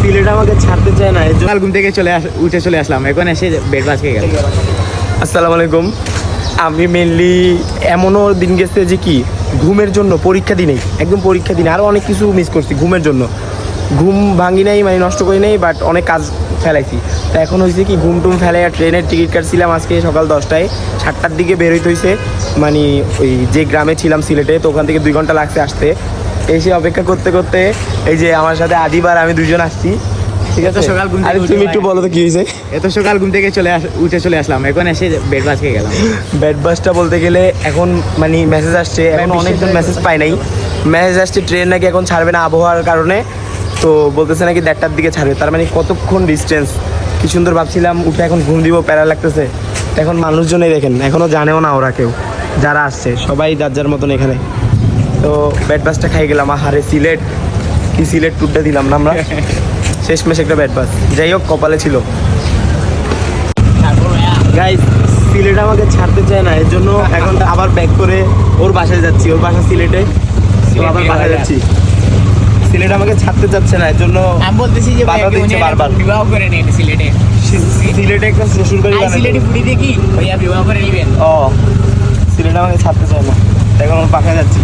সিলেট আমাকে ছাড়তে চায় না, সকাল ঘুম থেকে উঠে চলে আসলাম, এখন এসে বেড বাজকে গেল। আসসালামু আলাইকুম। আমি মেনলি এমনও দিন গেছে যে কি ঘুমের জন্য পরীক্ষা দিনেই, একদম পরীক্ষা দিনে আরও অনেক কিছু মিস করছি ঘুমের জন্য। ঘুম ভাঙি নাই, মানে নষ্ট করি নাই, বাট অনেক কাজ ফেলাইছি। তা এখন হয়েছে কি ঘুম টুম ফেলে ট্রেনের টিকিট কাটছিলাম আজকে সকাল 10টায়, 7টার দিকে বের হইতে হয়েছে। মানে ওই যে গ্রামে ছিলাম সিলেটে, তো ওখান থেকে 2 ঘন্টা লাগছে আসতে। এসে অপেক্ষা করতে করতে এই যে আমার সাথে আদিবার আমি দুজন আসছি, ঠিক আছে। সকাল ঘুম থেকে তুমি একটু বলো তো কি হয়েছে? এত সকাল ঘুম থেকে উঠে চলে আসলাম, এখন এসে বেড বাজকে গেলাম। ব্যাড বাসটা বলতে গেলে এখন মানে মেসেজ আসছে, এখন অনেকজন মেসেজ পায় নাই। মেসেজ আসছে ট্রেন নাকি এখন ছাড়বে না আবহাওয়ার কারণে, তো বলতেছে নাকি 1:30টার দিকে ছাড়বে। তার মানে কতক্ষণ ডিস্টেন্স, কি সুন্দর ভাবছিলাম উঠে এখন ঘুম দিব, প্যারা লাগতেছে। এখন মানুষজনেই দেখেন এখনও জানেও না ওরা কেউ, যারা আসছে সবাই যার যার মতন এখানে। তো ব্যাড বাসটা খাই গেলাম, আহারে সিলেট, কি সিলেট ট্যুরটা দিলাম না আমরা শেষমেশ একটা ব্যাড বাস। যাই হোক কপালে ছিল। গাইস সিলেট আমাকে ছাড়তে চায় না, এর জন্য এখন আবার ব্যাক করে ওর বাসায় যাচ্ছি, ওর বাসা সিলেটে, তো আবার বাসায় যাচ্ছি। সিলেট আমাকে ছাড়তে চাচ্ছে না, এর জন্য আমি বলতেছি যে বাধা দিচ্ছে বারবার। বিবাহ করে নিন সিলেটে। সিলেটে একটা শ্বশুর বাড়ি বানাইছে। সিলেটে ফুটি দেখি ভাইয়া বিবাহ করে নিবেন। ও সিলেট আমাকে ছাড়তে চায় না, এখন ওর বাসায় যাচ্ছি।